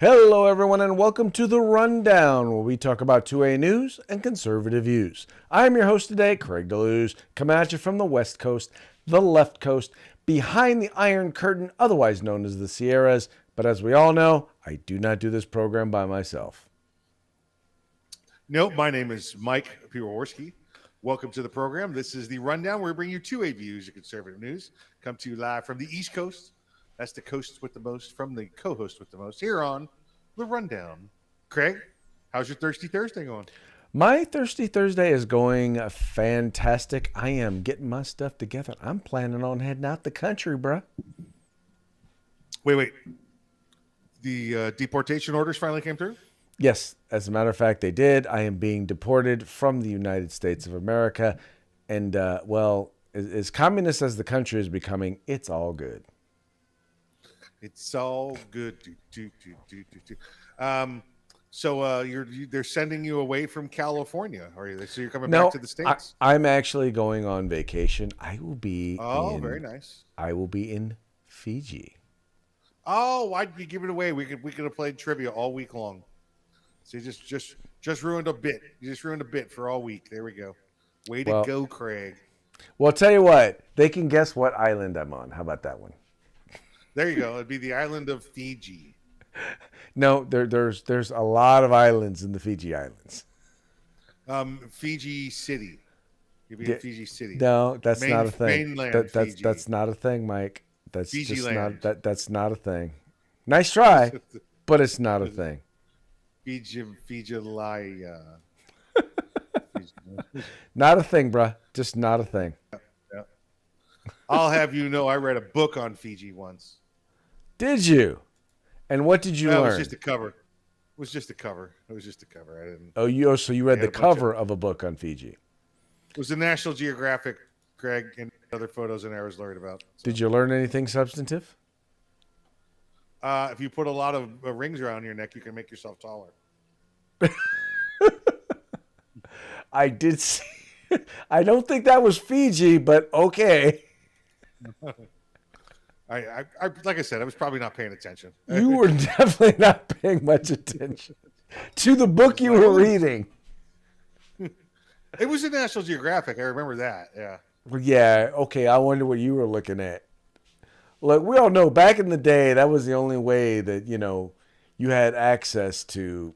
Hello, everyone, and welcome to The Rundown, where we talk about 2A news and conservative views. I'm your host today, Craig DeLuz, coming at you from the West Coast, the left coast, behind the Iron Curtain, otherwise known as the Sierras. But as we all know, I do not do this program by myself. No, my name is Mike Piworsky. Welcome to the program. This is The Rundown, where we bring you 2A views of conservative news. Come to you live from the East Coast. That's the coast with the most, from the co-host with the most, here on The Rundown. Craig, how's your Thirsty Thursday going? My Thirsty Thursday is going fantastic. I am getting my stuff together. I'm planning on heading out the country, bruh. Wait. The deportation orders finally came through? Yes, as a matter of fact, they did. I am being deported from the United States of America. And, well, as communist as the country is becoming, it's all good. It's all good. They're sending you away from California, are you? So you're coming back to the States? I'm actually going on vacation. I will be. Very nice. I will be in Fiji. Oh, why'd you give it away? We could have played trivia all week long. So you just ruined a bit. You just ruined a bit for all week. There we go. Way to go, Craig. Well, I'll tell you what. They can guess what island I'm on. How about that one? There you go. It'd be the island of Fiji. No, there's a lot of islands in the Fiji Islands. Fiji City. You'd be in Fiji City. No, that's not a thing. Fiji. That's not a thing, Mike. That's Fiji just land. that's not a thing. Nice try, but it's not a thing. Fiji. Not a thing, bruh. Just not a thing. Yeah. I'll have you know, I read a book on Fiji once. Did you? And what did you learn? It was just a cover. I didn't. So you read the cover of a book on Fiji. It was the National Geographic, Greg, and other photos and I was learned about. So. Did you learn anything substantive? If you put a lot of rings around your neck, you can make yourself taller. I did see. I don't think that was Fiji, but okay. I like I said, I was probably not paying attention. You were definitely not paying much attention to the book you were reading. It was a National Geographic. I remember that. Yeah. Well, yeah. Okay. I wonder what you were looking at. Look, we all know back in the day that was the only way that you had access to.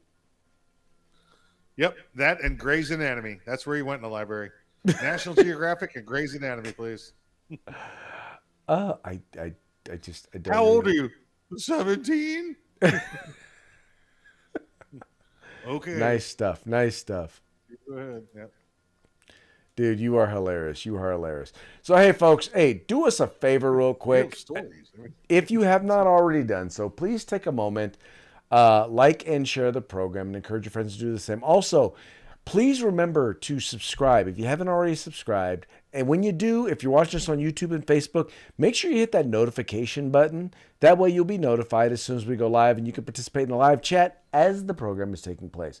Yep, that and Grey's Anatomy. That's where you went in the library. National Geographic and Grey's Anatomy, please. I don't. How old are you? 17. Okay. Nice stuff. Go ahead. Yep. Dude, you are hilarious. So, hey, folks, do us a favor real quick. If you have not already done so, please take a moment, like and share the program, and encourage your friends to do the same. Also, please remember to subscribe if you haven't already subscribed. And when you do, if you're watching us on YouTube and Facebook, make sure you hit that notification button. That way you'll be notified as soon as we go live, and you can participate in the live chat as the program is taking place.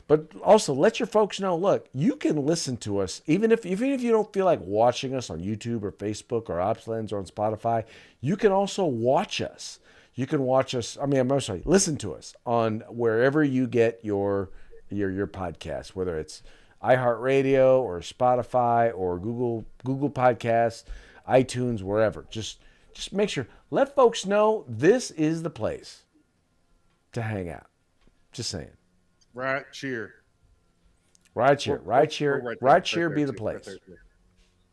But also, let your folks know, look, you can listen to us, even if you don't feel like watching us on YouTube or Facebook or OpsLens or on Spotify, you can also watch us. You can watch us, listen to us on wherever you get your podcast, whether it's iHeartRadio or Spotify or Google Podcasts, iTunes, wherever. Just make sure, let folks know this is the place to hang out. Just saying. Right cheer. Right cheer be the place.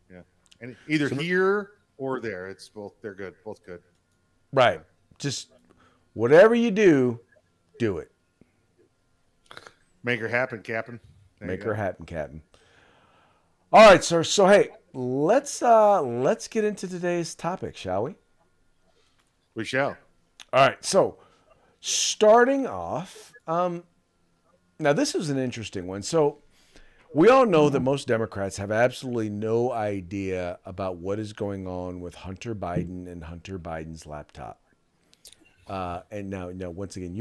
Yeah. And either here or there. It's both. They're good. Both good. Right. Just whatever you do it. Make her happen, Captain. Make her happen, Captain. All right, sir. So hey, let's get into today's topic, shall we? We shall. All right. So starting off, now this is an interesting one. So we all know that most Democrats have absolutely no idea about what is going on with Hunter Biden and Hunter Biden's laptop. And now, once again,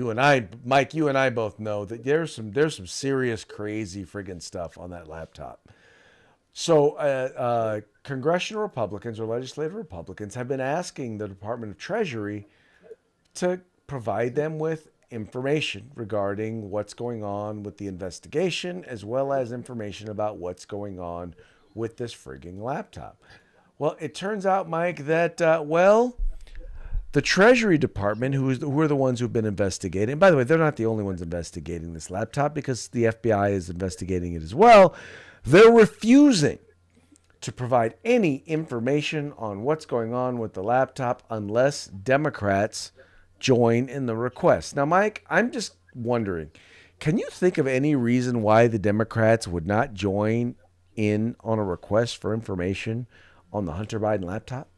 Mike, you and I both know that there's some serious, crazy friggin' stuff on that laptop. So, congressional Republicans or legislative Republicans have been asking the Department of Treasury to provide them with information regarding what's going on with the investigation, as well as information about what's going on with this frigging laptop. Well, it turns out, Mike, that the Treasury Department, who are the ones who've been investigating. By the way, they're not the only ones investigating this laptop because the FBI is investigating it as well. They're refusing to provide any information on what's going on with the laptop unless Democrats join in the request. Now, Mike, I'm just wondering, can you think of any reason why the Democrats would not join in on a request for information on the Hunter Biden laptop?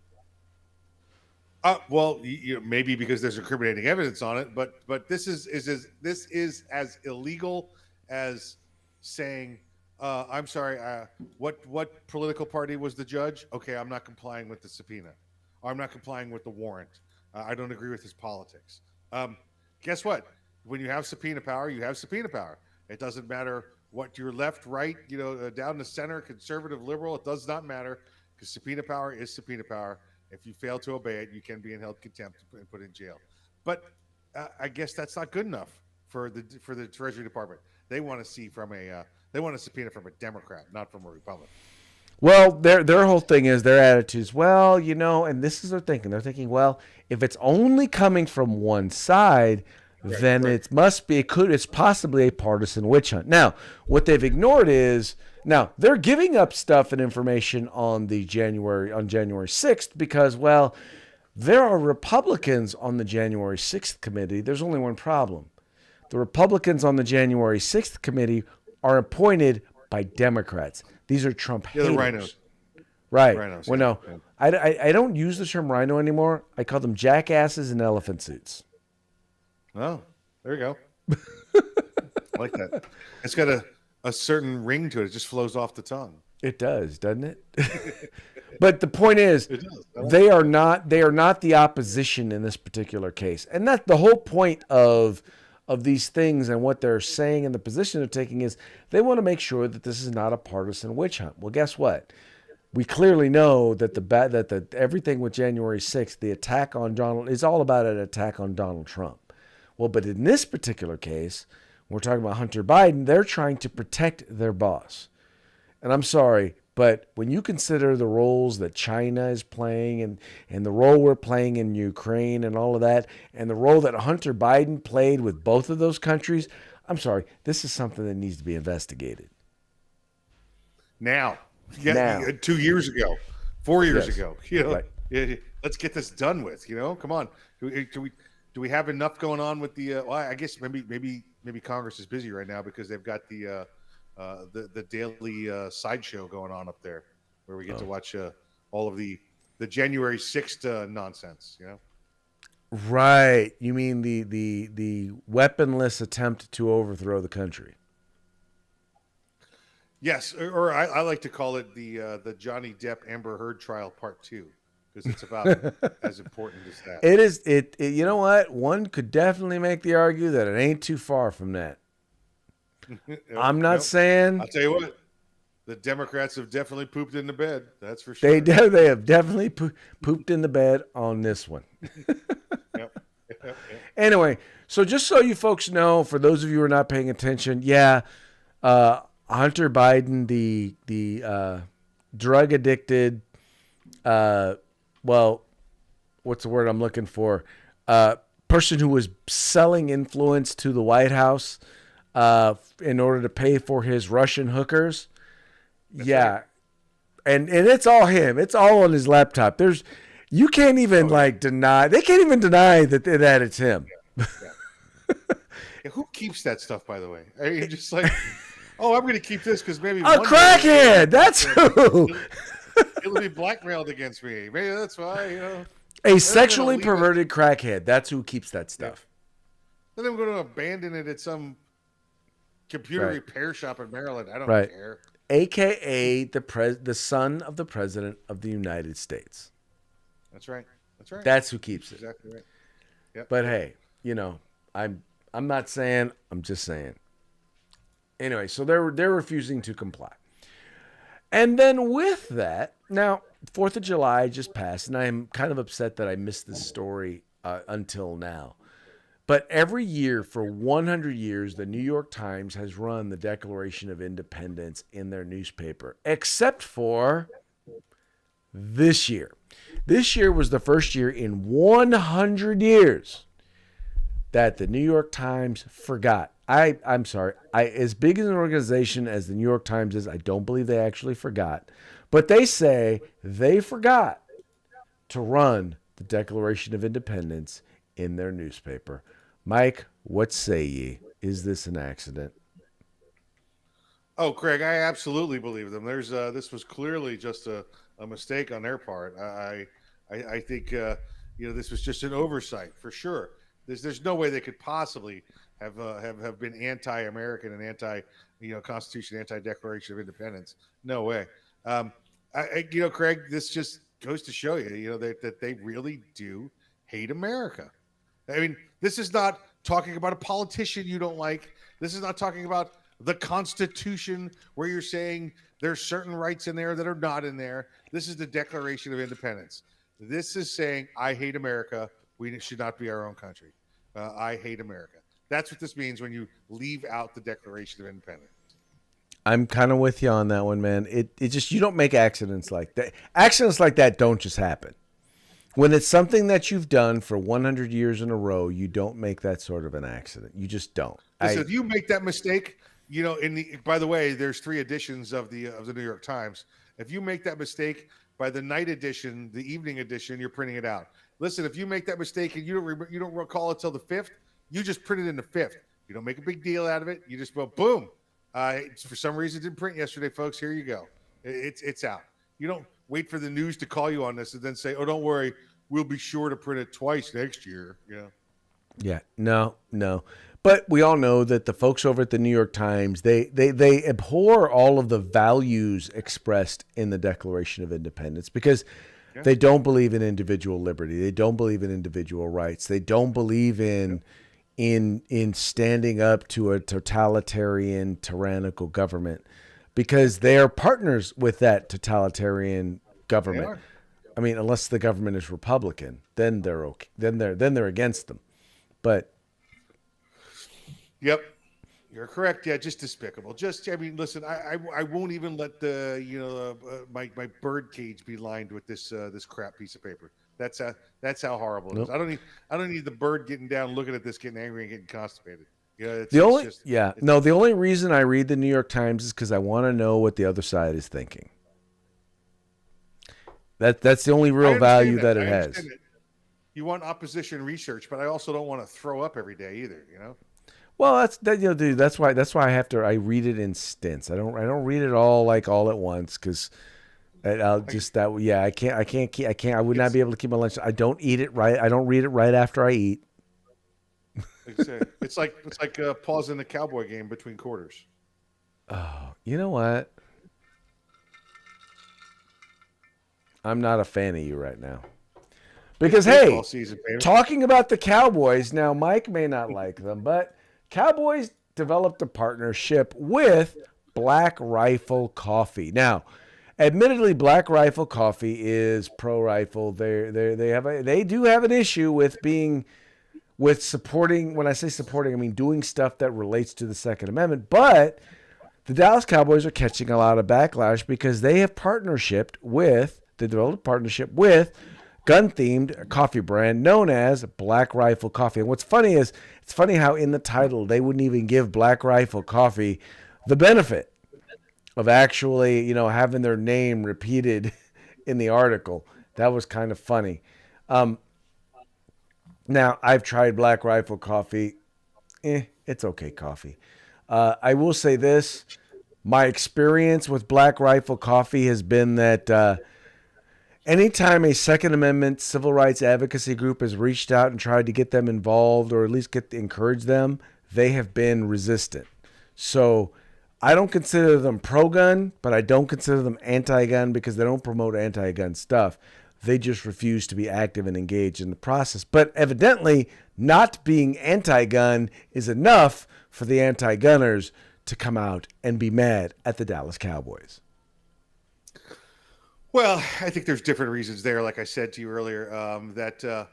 Well, maybe because there's incriminating evidence on it, but this is as illegal as saying, "I'm sorry, what political party was the judge? Okay, I'm not complying with the subpoena, or I'm not complying with the warrant. I don't agree with his politics." Guess what? When you have subpoena power, you have subpoena power. It doesn't matter what you're left, right, down the center, conservative, liberal. It does not matter because subpoena power is subpoena power. If you fail to obey it, you can be held contempt and put in jail. But I guess that's not good enough for the Treasury Department. They want to see they want a subpoena from a Democrat, not from a Republican. Well, their whole thing is their attitude is, well, and this is their thinking. They're thinking, well, if it's only coming from one side, then it's possibly a partisan witch hunt. Now, what they've ignored is, now they're giving up stuff and information on January 6th because, well, there are Republicans on the January 6th committee. There's only one problem. The Republicans on the January 6th committee are appointed by Democrats. These are Trump haters. The rhinos. Right. Rhinos, well, no, I don't use the term rhino anymore. I call them jackasses in elephant suits. Oh, there you go. I like that. It's got a certain ring to it. It just flows off the tongue. It does, doesn't it? But the point is, they are not the opposition in this particular case. And that's the whole point of these things, and what they're saying and the position they're taking is they want to make sure that this is not a partisan witch hunt. Well, guess what? We clearly know that everything with January 6th, the attack on Donald, is all about an attack on Donald Trump. Well, but in this particular case, we're talking about Hunter Biden, they're trying to protect their boss. And I'm sorry, but when you consider the roles that China is playing and the role we're playing in Ukraine and all of that, and the role that Hunter Biden played with both of those countries, I'm sorry, this is something that needs to be investigated. Now. 2 years ago, 4 years ago, right. Let's get this done with, come on. Do we have enough going on with the, well, I guess maybe Congress is busy right now because they've got the daily sideshow going on up there where we get to watch all of the January 6th nonsense, Right. You mean the weaponless attempt to overthrow the country? Yes, or I like to call it the Johnny Depp Amber Heard trial part 2 because it's about as important as that. It is. It. You know what? One could definitely make the argument that it ain't too far from that. I'm not saying. I'll tell you what. The Democrats have definitely pooped in the bed. That's for sure. They have definitely pooped in the bed on this one. Yep. Anyway, so just so you folks know, for those of you who are not paying attention, Hunter Biden, the drug addicted, what's the word I'm looking for? Person who was selling influence to the White House in order to pay for his Russian hookers. That's right. And it's all him. It's all on his laptop. You can't even deny. They can't even deny that it's him. Yeah. Who keeps that stuff, by the way? I mean, just like, oh, I'm going to keep this because maybe a crackhead. That's who. It'll be blackmailed against me. Maybe that's why, A sexually perverted crackhead. That's who keeps that stuff. Then I'm going to abandon it at some computer repair shop in Maryland. I don't care. AKA the son of the president of the United States. That's right. That's who keeps it. Exactly right. Yep. But hey, I'm not saying. I'm just saying. Anyway, so they're refusing to comply. And then with that, now 4th of July just passed, and I'm kind of upset that I missed this story until now. But every year for 100 years, the New York Times has run the Declaration of Independence in their newspaper, except for this year. This year was the first year in 100 years that the New York Times forgot. I'm sorry. As big as an organization as the New York Times is, I don't believe they actually forgot. But they say they forgot to run the Declaration of Independence in their newspaper. Mike, what say ye? Is this an accident? Oh, Craig, I absolutely believe them. This was clearly just a mistake on their part. I think this was just an oversight for sure. There's no way they could possibly have been anti-American and anti Constitution, anti-Declaration of Independence. No way. Craig, this just goes to show you, that they really do hate America. I mean, this is not talking about a politician you don't like. This is not talking about the Constitution where you're saying there's certain rights in there that are not in there. This is the Declaration of Independence. This is saying, I hate America. We should not be our own country. I hate America. That's what this means when you leave out the Declaration of Independence. I'm kind of with you on that one, man. It just, you don't make accidents like that. Accidents like that don't just happen. When it's something that you've done for 100 years in a row, you don't make that sort of an accident. You just don't. Listen, if you make that mistake, by the way, there's 3 editions of the New York Times. If you make that mistake, by the night edition, the evening edition, you're printing it out. Listen, if you make that mistake and you don't recall it till the 5th, you just print it in the 5th. You don't make a big deal out of it. You just go, boom. For some reason, it didn't print yesterday, folks. Here you go. It's out. You don't wait for the news to call you on this and then say, oh, don't worry, we'll be sure to print it twice next year. Yeah, no. But we all know that the folks over at the New York Times, they abhor all of the values expressed in the Declaration of Independence because they don't believe in individual liberty. They don't believe in individual rights. They don't believe in standing up to a totalitarian, tyrannical government because they are partners with that totalitarian government. I mean, unless the government is Republican, then they're okay. Then they're against them. But yep, you're correct. Yeah, just despicable. Listen, I won't even let my bird cage be lined with this crap piece of paper. That's how horrible it is. I don't need the bird getting down, looking at this, getting angry and getting constipated. The only reason I read the New York Times is because I want to know what the other side is thinking. That's the only real value that it has. You want opposition research, but I also don't want to throw up every day either. Well, dude. That's why I read it in stints. I don't read it all at once because I'll just that. Yeah, I can't. I would not be able to keep my lunch. I don't eat it right. I don't read it right after I eat. It's like pausing the Cowboy game between quarters. Oh, you know what? I'm not a fan of you right now. Because, hey, talking about the Cowboys, now Mike may not like them, but Cowboys developed a partnership with Black Rifle Coffee. Now, admittedly, Black Rifle Coffee is pro-rifle. They do have an issue with supporting. When I say supporting, I mean doing stuff that relates to the Second Amendment. But the Dallas Cowboys are catching a lot of backlash because they have developed a partnership with gun-themed coffee brand known as Black Rifle Coffee. And what's funny is, it's funny how in the title they wouldn't even give Black Rifle Coffee the benefit of actually, having their name repeated in the article. That was kind of funny. Now, I've tried Black Rifle Coffee. It's okay coffee. I will say this. My experience with Black Rifle Coffee has been that anytime a Second Amendment civil rights advocacy group has reached out and tried to get them involved or at least encourage them, they have been resistant. So I don't consider them pro-gun, but I don't consider them anti-gun because they don't promote anti-gun stuff. They just refuse to be active and engaged in the process. But evidently, not being anti-gun is enough for the anti-gunners to come out and be mad at the Dallas Cowboys. Well, I think there's different reasons there. Like I said to you earlier, that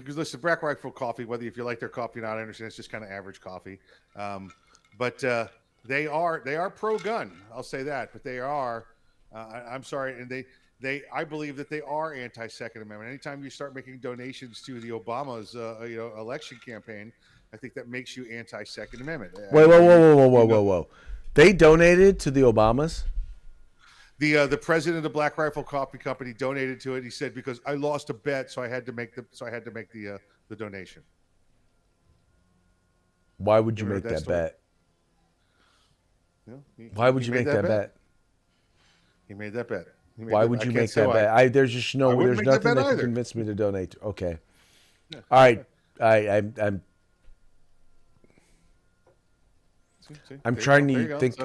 because listen, Black Rifle Coffee, whether if you like their coffee or not, I understand it's just kind of average coffee. But they are pro gun. I'll say that. But they are. I'm sorry, and I believe that they are anti Second Amendment. Anytime you start making donations to the Obama's election campaign, I think that makes you anti Second Amendment. Wait, whoa. They donated to the Obamas? The president of the Black Rifle Coffee Company donated to it. He said because I lost a bet, so I had to make the donation. Why would you make that bet? Why would you make that bet? He made that bet. Why would you make that bet? There's just there's nothing that can convince me to donate. Okay. Yeah. All right. I'm trying to think.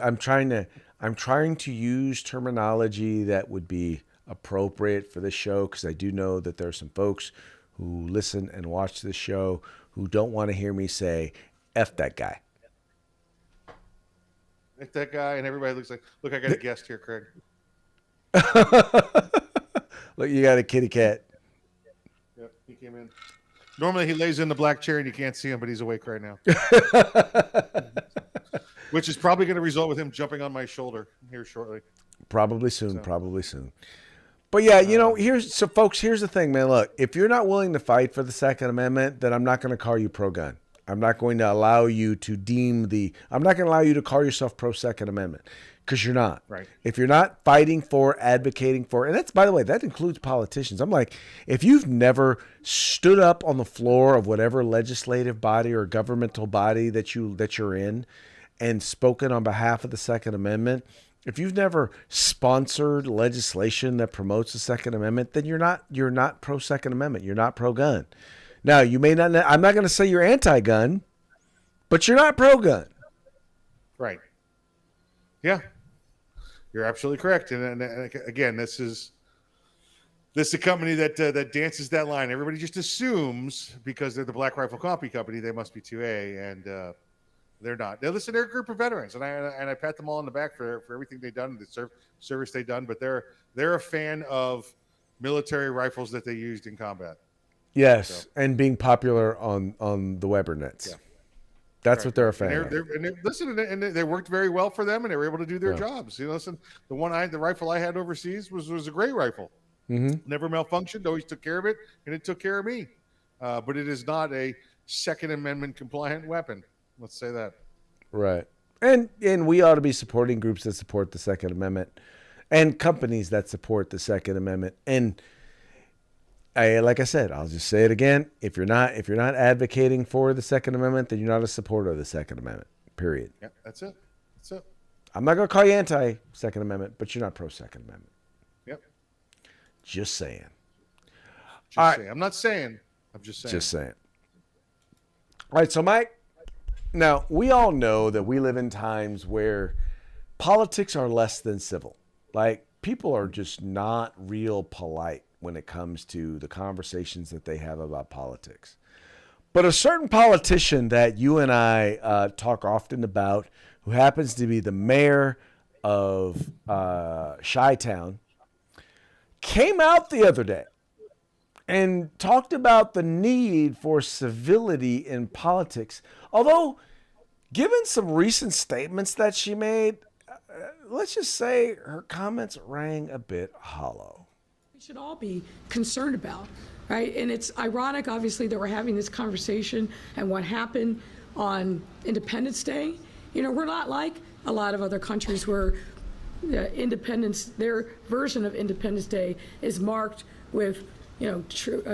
I'm trying to use terminology that would be appropriate for this show, because I do know that there are some folks who listen and watch this show who don't want to hear me say "F that guy." F that guy, and everybody looks like, look, I got a guest here, Craig. Look, you got a kitty cat. Yep, he came in. Normally he lays in the black chair and you can't see him, but he's awake right now. Which is probably going to result with him jumping on my shoulder here shortly. Probably soon. But yeah, folks, here's the thing, man. Look, if you're not willing to fight for the Second Amendment, then I'm not going to call you pro-gun. I'm not going to allow you to I'm not going to allow you to call yourself pro-Second Amendment, because you're not. Right. If you're not fighting for, advocating for, and that's, by the way, that includes politicians. I'm like, if you've never stood up on the floor of whatever legislative body or governmental body that you're in and spoken on behalf of the Second Amendment, if you've never sponsored legislation that promotes the Second Amendment, then you're not pro-Second Amendment. You're not pro-gun. Now, you may not. I'm not going to say you're anti-gun, but you're not pro-gun. Right. Yeah, you're absolutely correct. And again, this is a company that dances that line. Everybody just assumes because they're the Black Rifle Coffee Company, they must be 2A, and they're not. Now, listen, they're a group of veterans, and I pat them all on the back for everything they've done, the service they've done. But they're a fan of military rifles that they used in combat. Yes, and being popular on the Weber nets. Yeah. That's right. What they're a fan of. Listen, and they worked very well for them, and they were able to do their jobs. Listen, the rifle I had overseas was a great rifle. Mm-hmm. Never malfunctioned, always took care of it, and it took care of me. But it is not a Second Amendment compliant weapon. Let's say that. Right. And we ought to be supporting groups that support the Second Amendment and companies that support the Second Amendment. And like I said, I'll just say it again. If you're not advocating for the Second Amendment, then you're not a supporter of the Second Amendment. Period. Yeah, that's it. I'm not going to call you anti-Second Amendment, but you're not pro-Second Amendment. Yep. Just saying. I'm not saying. I'm just saying. Just saying. All right, so Mike, now we all know that we live in times where politics are less than civil. Like, people are just not real polite when it comes to the conversations that they have about politics. But a certain politician that you and I talk often about, who happens to be the mayor of Chi-Town, came out the other day and talked about the need for civility in politics. Although, given some recent statements that she made, let's just say her comments rang a bit hollow. We should all be concerned about, right? And it's ironic, obviously, that we're having this conversation and what happened on Independence Day. We're not like a lot of other countries where their version of Independence Day is marked with,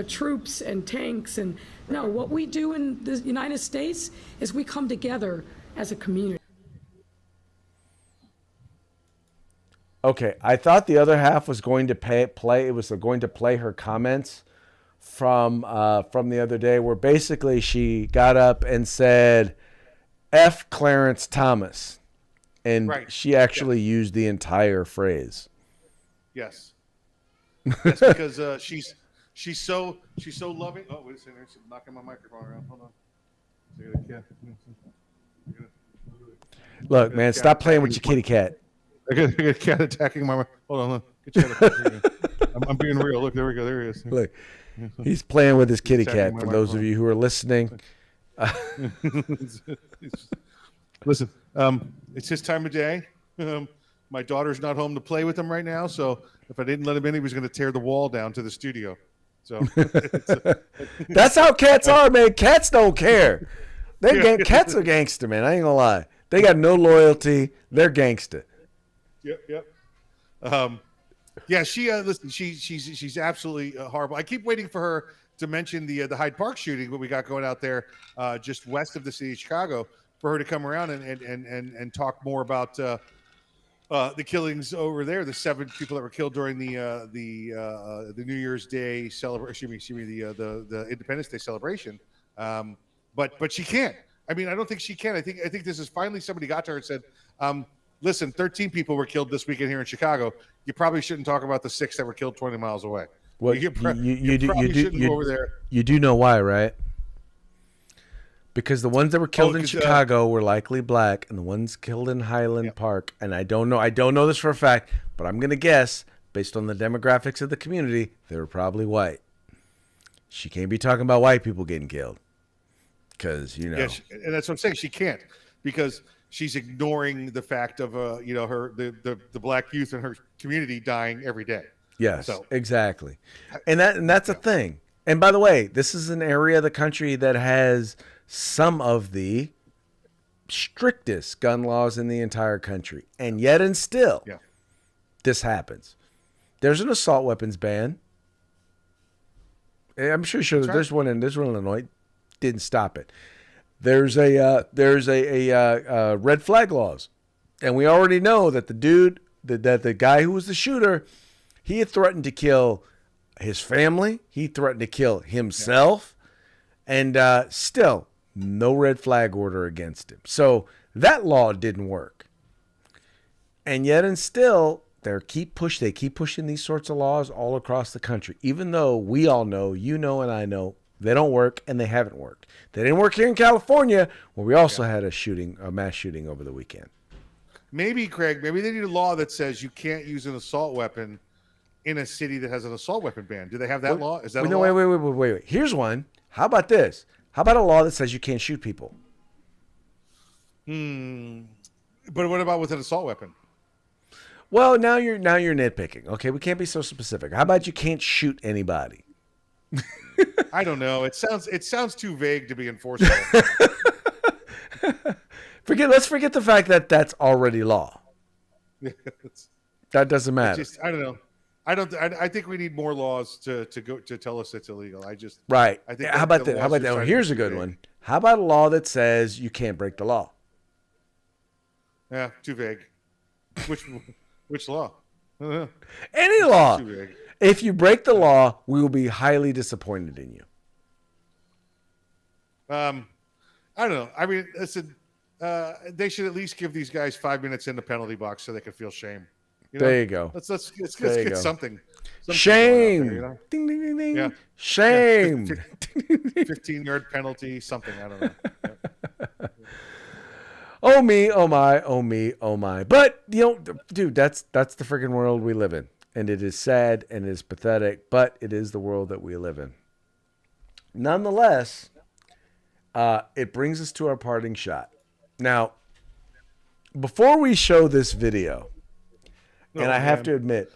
troops and tanks. And no, what we do in the United States is we come together as a community. Okay, I thought the other half was going to play. It was going to play her comments from the other day, where basically she got up and said, "F Clarence Thomas," and she actually used the entire phrase. Yes. That's because she's so loving. Oh, wait a second, she's knocking my microphone around. Hold on. Look, man, stop playing with your kitty cat. I got a cat attacking my. Hold on, look. Get your I'm being real. Look, there we go. There he is. Look, He's playing with his kitty tapping cat. my For those of microphone. you who are listening, Listen, it's his time of day. My daughter's not home to play with him right now, so if I didn't let him in, he was going to tear the wall down to the studio. So that's how cats are, man. Cats don't care. Cats are gangster, man. I ain't gonna lie. They got no loyalty. They're gangster. Yep. Yeah, listen. She's absolutely horrible. I keep waiting for her to mention the Hyde Park shooting, what we got going out there, just west of the city of Chicago, for her to come around and talk more about the killings over there. The 7 people that were killed during the New Year's Day celebration. Excuse me, the Independence Day celebration. But she can't. I mean, I don't think she can. I think this is finally somebody got to her and said, listen, 13 people were killed this weekend here in Chicago. You probably shouldn't talk about the 6 that were killed 20 miles away. Well, you shouldn't go over there. You do know why, right? Because the ones that were killed in Chicago were likely black, and the ones killed in Highland Park, and I don't know this for a fact, but I'm gonna guess based on the demographics of the community, they were probably white. She can't be talking about white people getting killed, because and that's what I'm saying. She can't, because she's ignoring the fact of the black youth in her community dying every day. Yes, exactly, and that's a thing. And by the way, this is an area of the country that has some of the strictest gun laws in the entire country, and yet and still, this happens. There's an assault weapons ban. I'm sure that there's one in Illinois. Didn't stop it. There's a red flag laws, and we already know that the guy who was the shooter, he had threatened to kill his family. He threatened to kill himself, and still no red flag order against him. So that law didn't work, and yet and still they keep pushing these sorts of laws all across the country, even though we all know, and I know, they don't work, and they haven't worked. They didn't work here in California, where we also had a mass shooting over the weekend. Maybe, Craig, they need a law that says you can't use an assault weapon in a city that has an assault weapon ban. Do they have that law? Is that a law? Wait. Here's one. How about this? How about a law that says you can't shoot people? But what about with an assault weapon? Well, now you're nitpicking. Okay, we can't be so specific. How about you can't shoot anybody? I don't know. It sounds too vague to be enforceable. Let's forget the fact that that's already law. That doesn't matter. I don't know. I think we need more laws to tell us it's illegal. Right. I think how about that? Oh, here's a good one. How about a law that says you can't break the law? Yeah, too vague. Which law? Any law. Too vague. If you break the law, we will be highly disappointed in you. I don't know. I mean, listen, they should at least give these guys 5 minutes in the penalty box so they can feel shame. There you go. Let's get something. Shame. There, Ding, ding, ding, ding. Yeah. Shame. 15-yard penalty, something. I don't know. Yeah. Oh me, oh my, oh me, oh my. But, dude, that's the freaking world we live in. And it is sad and it is pathetic, but it is the world that we live in. Nonetheless, it brings us to our parting shot. Now, before we show this video, I have to admit,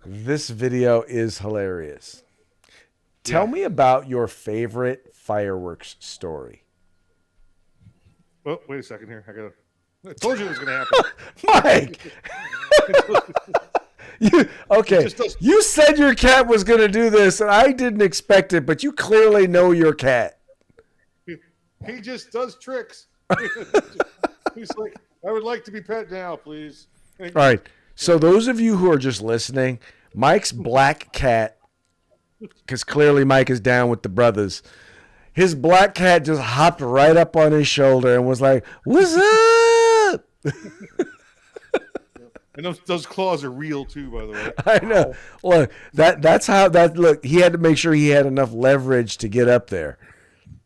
this video is hilarious. Tell me about your favorite fireworks story. Oh, wait a second here. I told you it was going to happen. Mike! You said your cat was going to do this, and I didn't expect it, but you clearly know your cat. He just does tricks. He's like, I would like to be pet now, please. All right. So those of you who are just listening, Mike's black cat, because clearly Mike is down with the brothers, his black cat just hopped right up on his shoulder and was like, "What's up?" And those claws are real too, by the way. I know. Look, that's how that look. He had to make sure he had enough leverage to get up there.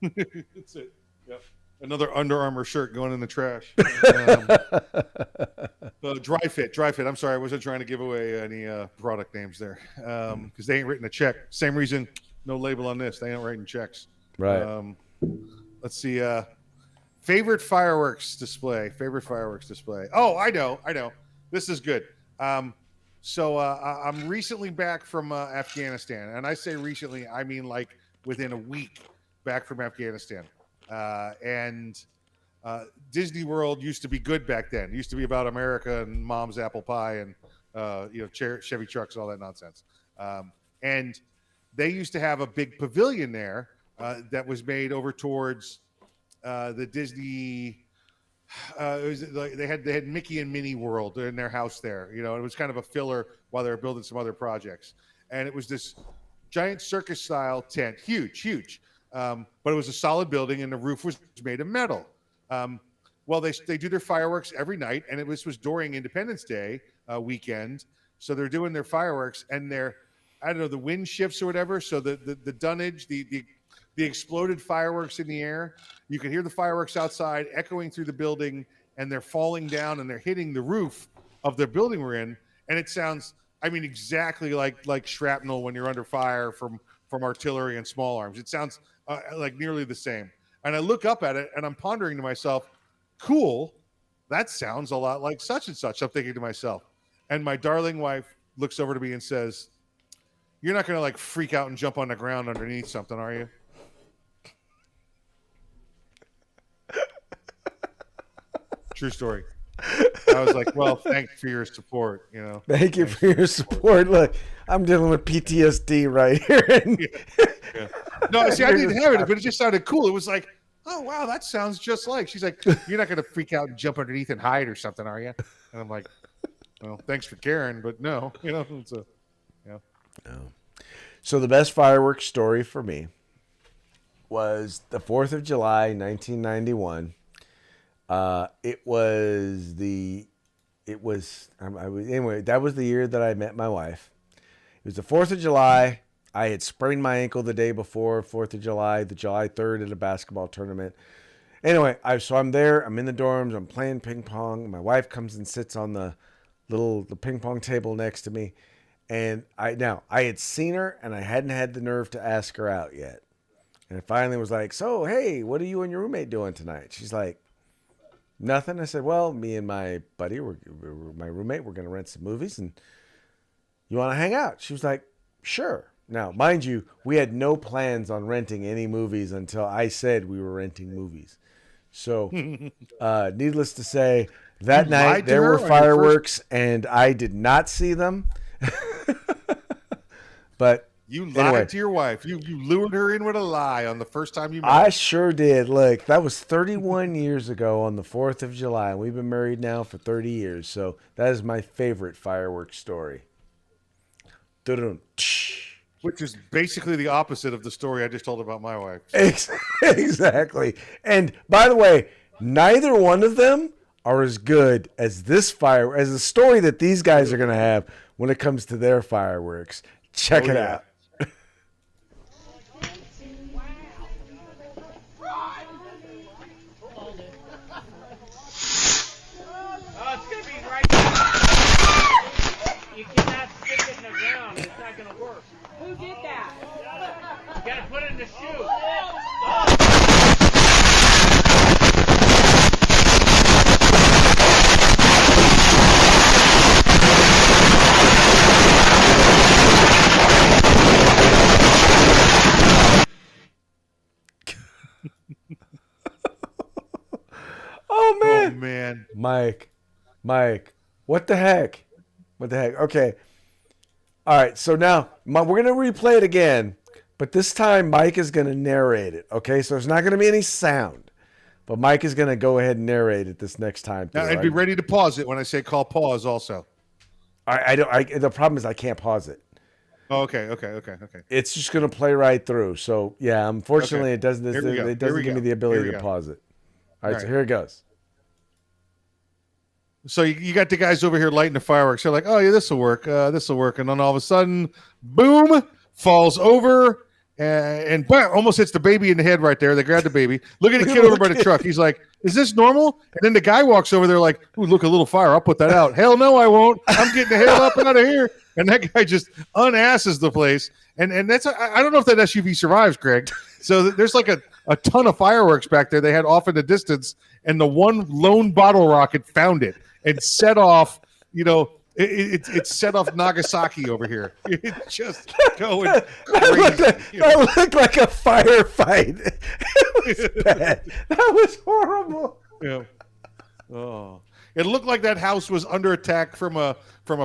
That's it. Yep. Another Under Armour shirt going in the trash. Dry fit. I'm sorry, I wasn't trying to give away any product names there because they ain't written a check. Same reason no label on this. They ain't writing checks. Right. Let's see. Favorite fireworks display. Oh, I know. This is good. So I'm recently back from Afghanistan, and I say recently, I mean like within a week back from Afghanistan. And Disney World used to be good back then. It used to be about America and mom's apple pie and Chevy trucks and all that nonsense. And they used to have a big pavilion there that was made over towards the Disney. It was like they had Mickey and Minnie World in their house there. It was kind of a filler while they were building some other projects. And it was this giant circus style tent, huge. But it was a solid building, and the roof was made of metal. Well, they do their fireworks every night, and this was during Independence Day weekend. So they're doing their fireworks, and the wind shifts or whatever. So the dunnage, the exploded fireworks in the air, you can hear the fireworks outside echoing through the building, and they're falling down and they're hitting the roof of the building we're in. And it sounds, exactly like shrapnel when you're under fire from artillery and small arms. It sounds like nearly the same. And I look up at it and I'm pondering to myself, cool, that sounds a lot like such and such. I'm thinking to myself. And my darling wife looks over to me and says, "You're not going to freak out and jump on the ground underneath something, are you?" True story. I was like, well, thanks for your support. Thank you for your support. Look, I'm dealing with PTSD right here. Yeah. No, see, I didn't have it, but it just sounded cool. It was like, oh, wow, that sounds just like. She's like, "You're not going to freak out and jump underneath and hide or something, are you?" And I'm like, well, thanks for caring, but no. It's No. So the best fireworks story for me was the 4th of July, 1991. Anyway, that was the year that I met my wife. It was the 4th of July. I had sprained my ankle the day before 4th of July, the July 3rd at a basketball tournament. Anyway, so I'm there. I'm in the dorms. I'm playing ping pong. My wife comes and sits on the ping pong table next to me. And I had seen her and I hadn't had the nerve to ask her out yet. And I finally was like, "So, hey, what are you and your roommate doing tonight?" She's like, "Nothing." I said, "Well, me and my buddy, my roommate, we're going to rent some movies, and you want to hang out?" She was like, "Sure." Now, mind you, we had no plans on renting any movies until I said we were renting movies. So, needless to say, that night there were fireworks, and I did not see them. But you lied to your wife. You lured her in with a lie on the first time you met her. I sure did. Look, that was 31 years ago on the 4th of July. We've been married now for 30 years. So that is my favorite fireworks story. Which is basically the opposite of the story I just told about my wife. Exactly. And by the way, neither one of them are as good as as the story that these guys are going to have when it comes to their fireworks. Check it out. You cannot stick it in the ground. It's not going to work. Who did that? You got to put it in the shoe. Oh, man. Oh, man. Mike. What the heck? Okay. All right. So now we're going to replay it again, but this time Mike is going to narrate it. Okay. So there's not going to be any sound, but Mike is going to go ahead and narrate it this next time. Now, I'd be ready to pause it when I say call pause also. The problem is I can't pause it. Oh, okay. It's just going to play right through. So yeah, unfortunately it doesn't give me the ability to pause it. All right. So here it goes. So you got the guys over here lighting the fireworks. They're like, "Oh yeah, this will work. And then all of a sudden, boom, falls over and bam, almost hits the baby in the head right there. They grab the baby. Look at the kid over by the truck. He's like, "Is this normal?" And then the guy walks over there like, "Ooh, look, a little fire. I'll put that out." "Hell no, I won't. I'm getting the hell up out of here." and that guy just unasses the place. And that's I don't know if that SUV survives, Greg. So there's like a ton of fireworks back there they had off in the distance, and the one lone bottle rocket found it and set off, it set off Nagasaki over here. It's just going crazy. That looked like a firefight. It was bad. That was horrible. Yeah. Oh. It looked like that house was under attack from a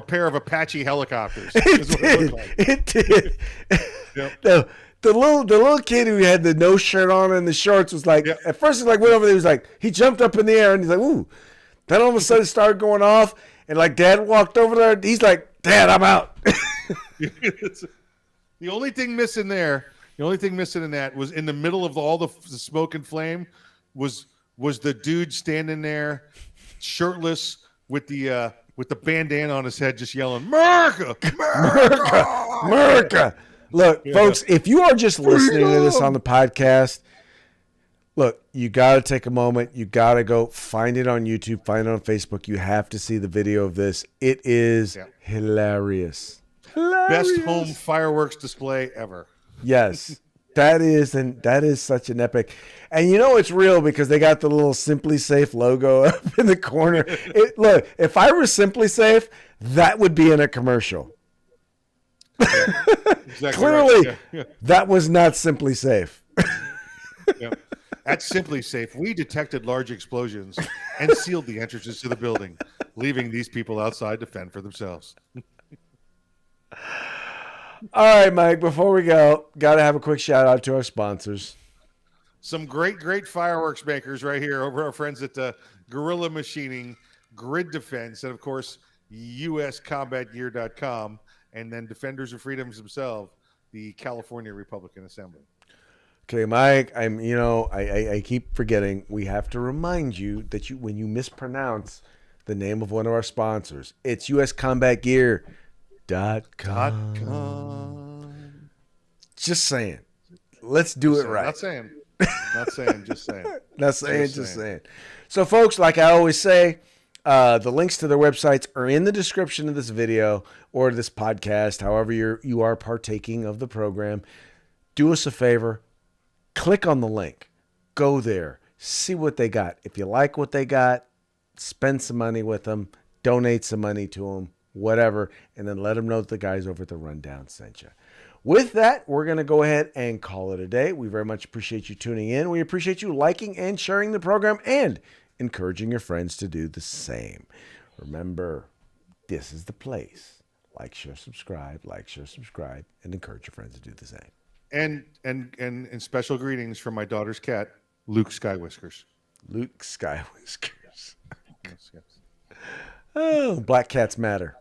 pair of Apache helicopters. It did. Yep. The little kid who had the no shirt on and the shorts was like, at first he went over there, he was like, he jumped up in the air and he's like, ooh. Then all of a sudden it started going off, and like Dad walked over there, he's like, Dad, I'm out. The only thing missing there, in that was in the middle of all the smoke and flame was the dude standing there shirtless with the bandana on his head, just yelling, "America, America, America!" Look, folks, if you are just listening to this on the podcast, look, you got to take a moment. You got to go find it on YouTube, find it on Facebook. You have to see the video of this. It is hilarious. Best home fireworks display ever. Yes. That is such an epic. And it's real because they got the little Simply Safe logo up in the corner. Look, if I were Simply Safe, that would be in a commercial. Yeah, exactly. Clearly, right. that was not Simply Safe. At Simply Safe, we detected large explosions and sealed the entrances to the building, leaving these people outside to fend for themselves. All right, Mike, before we go, got to have a quick shout out to our sponsors. Some great fireworks makers right here over our friends at Guerrilla Machining, Grid Defense, and of course, uscombatgear.com, and then Defenders of Freedoms themselves, the California Republican Assembly. Okay, Mike, I keep forgetting. We have to remind you that when you mispronounce the name of one of our sponsors, it's uscombatgear.com. Just saying. Let's do it right. Not saying, just saying. Not saying, just saying. So, folks, like I always say, the links to their websites are in the description of this video or this podcast, however you are partaking of the program. Do us a favor. Click on the link. Go there. See what they got. If you like what they got, spend some money with them. Donate some money to them. Whatever, and then let them know that the guys over at the Rundown sent you. With that, we're going to go ahead and call it a day. We very much appreciate you tuning in. We appreciate you liking and sharing the program and encouraging your friends to do the same. Remember, this is the place. Like, share, subscribe, and encourage your friends to do the same. And special greetings from my daughter's cat, Luke Skywhiskers. Luke Skywhiskers. Yes. Oh, black cats matter.